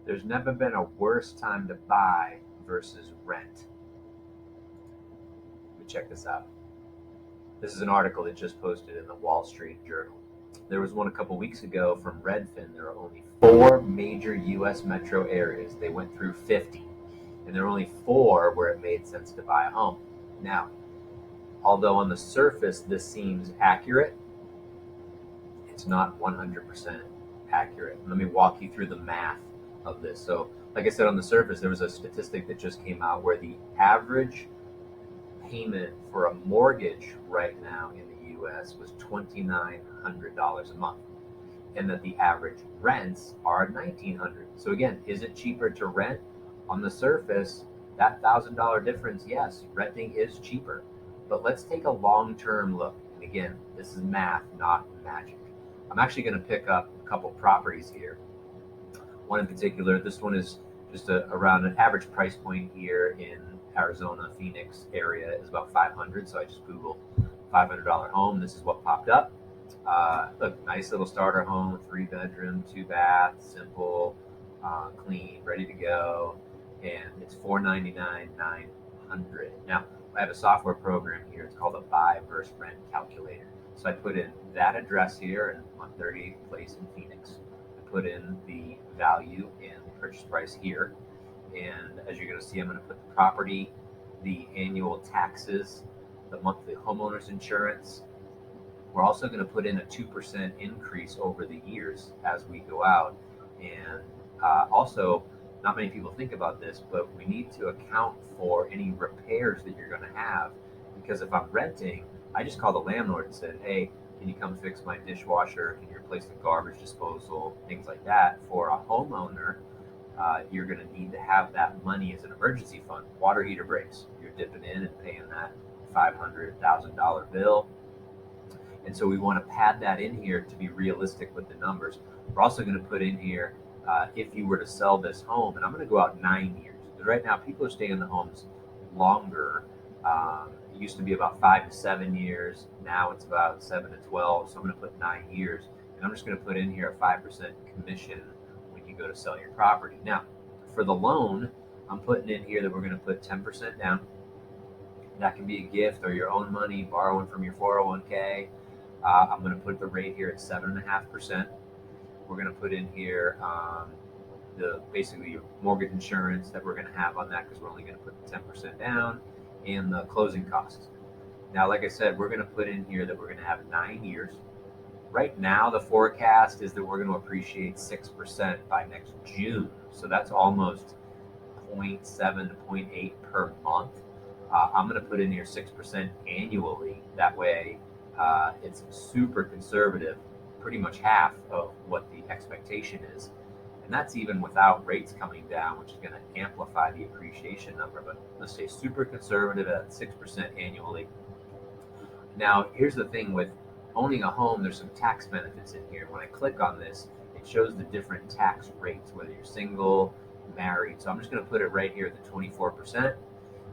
There's never been a worse time to buy versus rent. Let me check this out. This is an article that just posted in the Wall Street Journal. There was one a couple weeks ago from Redfin. There are only 4 major U.S. metro areas. They went through 50, and there are only 4 where it made sense to buy a home. Now, although on the surface this seems accurate, it's not 100% accurate. Let me walk you through the math of this. So, like I said, on the surface, there was a statistic that just came out where the average payment for a mortgage right now in the U.S. was $2,900 a month, and that the average rents are $1,900. So again, is it cheaper to rent? On the surface, that $1,000 difference, yes, renting is cheaper. But let's take a long-term look. And again, this is math, not magic. I'm actually going to pick up a couple properties here. One in particular, this one is just around an average price point here in Arizona, Phoenix area is about 500. So I just Googled $500 home. This is what popped up. Look, nice little starter home, 3-bedroom, 2-bath, simple, clean, ready to go, and it's $499,900. Now, I have a software program here. It's called a buy versus rent calculator. So I put in that address here in 138th Place in Phoenix. I put in the value and the purchase price here, and as you're going to see, I'm going to put the property, the annual taxes, the monthly homeowner's insurance. We're also going to put in a 2% increase over the years as we go out. And also, not many people think about this, but we need to account for any repairs that you're going to have. Because if I'm renting, I just call the landlord and said, hey, can you come fix my dishwasher? Can you replace the garbage disposal? Things like that. For a homeowner, you're going to need to have that money as an emergency fund. Water heater breaks. You're dipping in and paying that $500,000 bill. And so we want to pad that in here to be realistic with the numbers. We're also going to put in here, if you were to sell this home, and I'm going to go out 9 years. Because right now people are staying in the homes longer. It used to be about 5 to 7 years. Now it's about 7 to 12. So I'm going to put 9 years. And I'm just going to put in here a 5% commission when you go to sell your property. Now, for the loan, I'm putting in here that we're going to put 10% down. That can be a gift or your own money, borrowing from your 401k. I'm going to put the rate here at 7.5%. We're going to put in here basically your mortgage insurance that we're going to have on that, because we're only going to put the 10% down, and the closing costs. Now, like I said, we're going to put in here that we're going to have 9 years. Right now, the forecast is that we're going to appreciate 6% by next June. So that's almost 0.7 to 0.8 per month. I'm going to put in here 6% annually. That way, it's super conservative, pretty much half of what the expectation is. And that's even without rates coming down, which is going to amplify the appreciation number. But let's stay super conservative at 6% annually. Now, here's the thing with owning a home, there's some tax benefits in here. When I click on this, it shows the different tax rates, whether you're single, married. So I'm just going to put it right here at the 24%.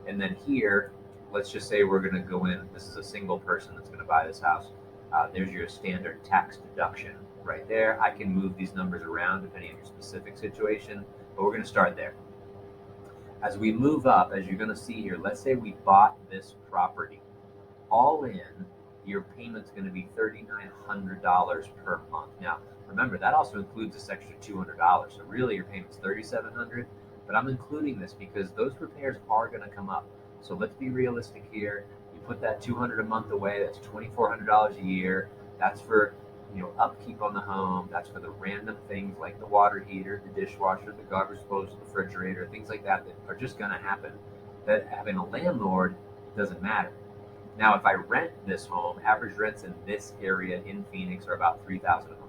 And then here, let's just say we're going to go in. This is a single person that's going to buy this house. There's your standard tax deduction right there. I can move these numbers around depending on your specific situation, but we're going to start there. As we move up, as you're going to see here, let's say we bought this property. All in, your payment's going to be $3,900 per month. Now, remember, that also includes this extra $200. So really, your payment's $3,700. But I'm including this because those repairs are going to come up. So let's be realistic here. You put that $200 a month away. That's $2,400 a year. That's for upkeep on the home. That's for the random things like the water heater, the dishwasher, the garbage disposal, the refrigerator, things like that are just going to happen. That having a landlord doesn't matter. Now, if I rent this home, average rents in this area in Phoenix are about $3,000 a month.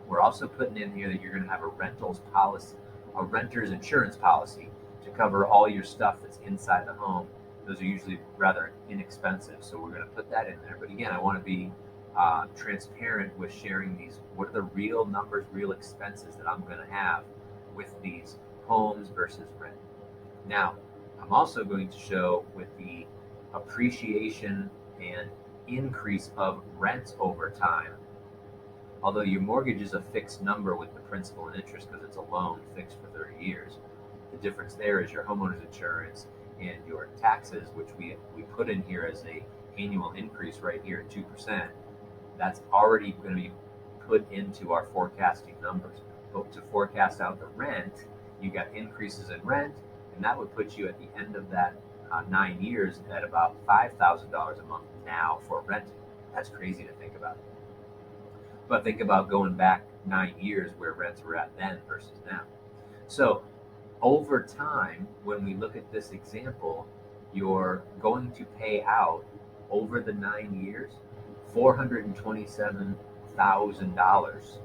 We're also putting in here that you're going to have a rentals policy, a renter's insurance policy to cover all your stuff that's inside the home. Those are usually rather inexpensive, so we're going to put that in there. But again, I want to be transparent with sharing these. What are the real numbers, real expenses that I'm going to have with these homes versus rent? Now, I'm also going to show with the appreciation and increase of rents over time, Although your mortgage is a fixed number with the principal and interest because it's a loan fixed for 30 years. The difference there is your homeowner's insurance and your taxes, which we put in here as a annual increase right here at 2%. That's already going to be put into our forecasting numbers. But to forecast out the rent, you got increases in rent, and that would put you at the end of that 9 years at about $5,000 a month now for renting. That's crazy to think about. But think about going back 9 years where rents were at then versus now. So over time, when we look at this example, you're going to pay out over the 9 years $427,000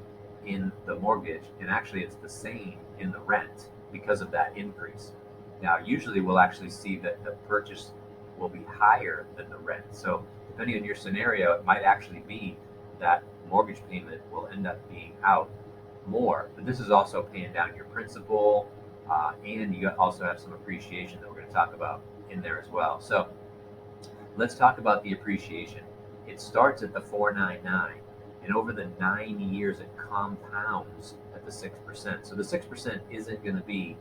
in the mortgage, and actually it's the same in the rent because of that increase. Now, usually we'll actually see that the purchase will be higher than the rent. So depending on your scenario, it might actually be that mortgage payment will end up being out more. But this is also paying down your principal, and you also have some appreciation that we're going to talk about in there as well. So let's talk about the appreciation. It starts at the 499, and over the 9 years it compounds at the 6%. So the 6% isn't going to be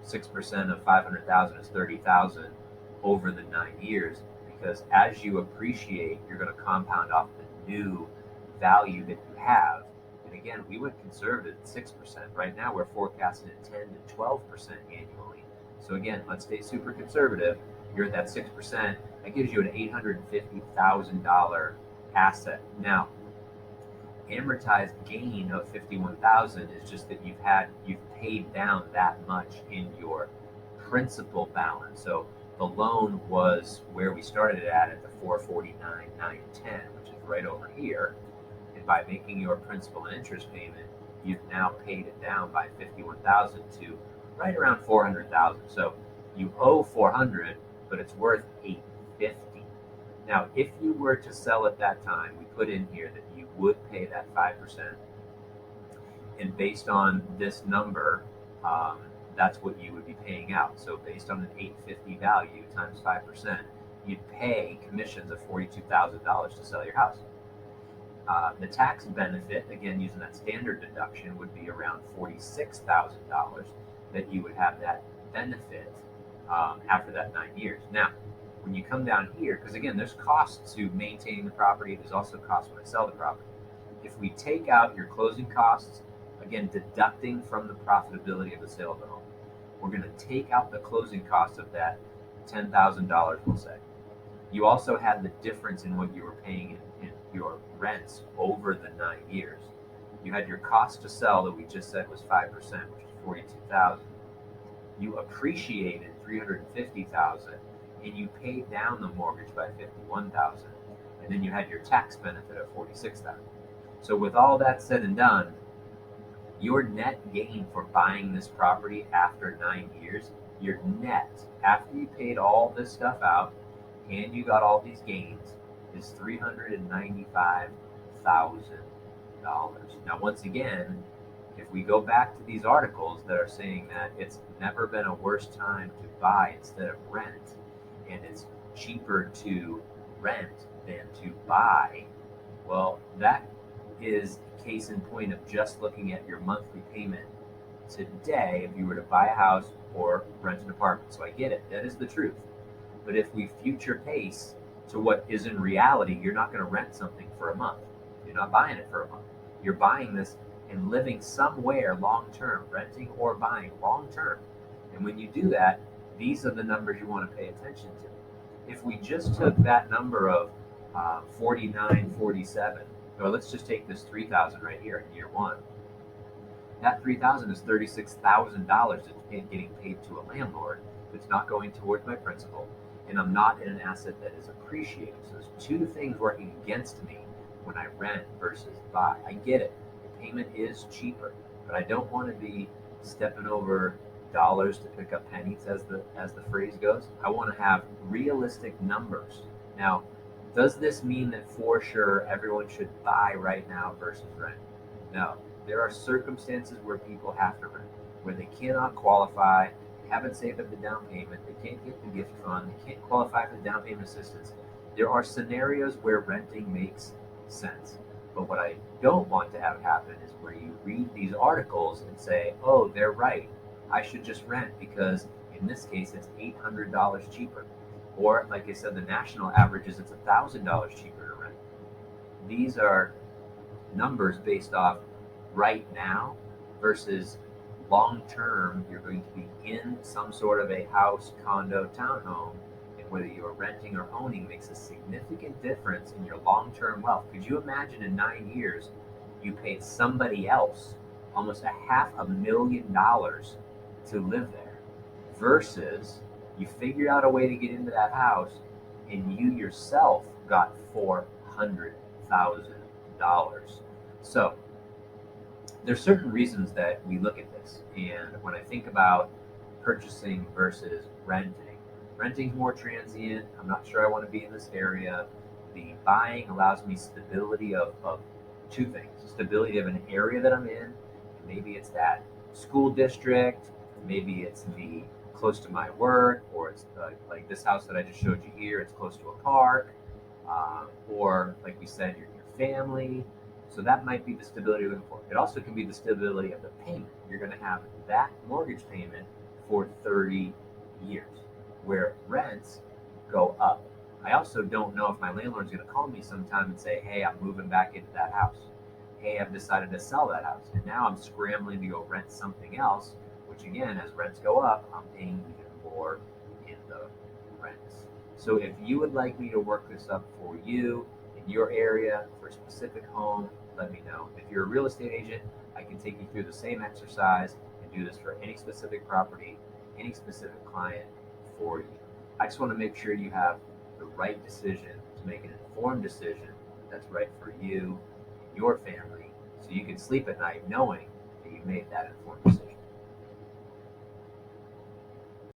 6% of 500,000 is 30,000 over the 9 years, because as you appreciate, you're going to compound off the new value that you have. And again, we went conservative at 6%. Right now we're forecasting at 10 to 12% annually. So again, let's stay super conservative. You're at that 6%. That gives you an $850,000 asset. Now, amortized gain of $51,000 is just that you've paid down that much in your principal balance. So the loan was where we started it at the 449,910, which is right over here. And by making your principal and interest payment, you've now paid it down by $51,000 to right around $400,000. So you owe $400,000, but it's worth $850,000. Now, if you were to sell at that time, we put in here that you would pay that 5%. And based on this number, that's what you would be paying out. So based on an $850,000 value times 5%, you'd pay commissions of $42,000 to sell your house. The tax benefit, again, using that standard deduction, would be around $46,000 that you would have that benefit after that 9 years. Now, when you come down here, because again, there's costs to maintaining the property, there's also costs when I sell the property. If we take out your closing costs, again, deducting from the profitability of the sale of the home, we're going to take out the closing cost of that $10,000, we'll say. You also had the difference in what you were paying in your rents over the 9 years. You had your cost to sell that we just said was 5%, which is $42,000. You appreciated $350,000, and you paid down the mortgage by $51,000, and then you had your tax benefit of $46,000. So with all that said and done, your net gain for buying this property after 9 years, your net after you paid all this stuff out and you got all these gains, is $395,000. Now, once again, if we go back to these articles that are saying that it's never been a worse time to buy instead of rent, and it's cheaper to rent than to buy, well, that is case in point of just looking at your monthly payment today if you were to buy a house or rent an apartment. So I get it, that is the truth. But if we future pace to what is in reality, you're not going to rent something for a month. You're not buying it for a month. You're buying this and living somewhere long term, renting or buying long term. And when you do that, these are the numbers you want to pay attention to. If we just took that number of 4947, or let's just take this 3,000 right here in year one. That 3,000 is $36,000 that's getting paid to a landlord that's not going towards my principal, and I'm not in an asset that is appreciating. So there's two things working against me when I rent versus buy. I get it. The payment is cheaper, but I don't want to be stepping over dollars to pick up pennies, as the phrase goes. I want to have realistic numbers. Now, does this mean that for sure everyone should buy right now versus rent? No. There are circumstances where people have to rent, where they cannot qualify, they haven't saved up the down payment, they can't get the gift fund, they can't qualify for the down payment assistance. There are scenarios where renting makes sense. But what I don't want to have happen is where you read these articles and say, oh, they're right. I should just rent because in this case it's $800 cheaper. Or, like I said, the national average is it's $1,000 cheaper to rent. These are numbers based off right now versus long term. You're going to be in some sort of a house, condo, townhome, and whether you're renting or owning makes a significant difference in your long term wealth. Could you imagine in 9 years you paid somebody else almost $500,000 to live there versus you figured out a way to get into that house and you yourself got $400,000. So there's certain reasons that we look at this. And when I think about purchasing versus renting, renting's more transient. I'm not sure I want to be in this area. The buying allows me stability of two things: stability of an area that I'm in. Maybe it's that school district, maybe it's the close to my work, or it's like this house that I just showed you here, it's close to a park, or like we said, your family. So that might be the stability you're looking for. It also can be the stability of the payment. You're going to have that mortgage payment for 30 years, where rents go up. I also don't know if my landlord's going to call me sometime and say, hey, I'm moving back into that house. Hey, I've decided to sell that house. And now I'm scrambling to go rent something else, which again, as rents go up, I'm paying even more in the rents. So if you would like me to work this up for you in your area for a specific home, let me know. If you're a real estate agent, I can take you through the same exercise and do this for any specific property, any specific client for you. I just want to make sure you have the right decision to make an informed decision that's right for you and your family so you can sleep at night knowing that you made that informed decision.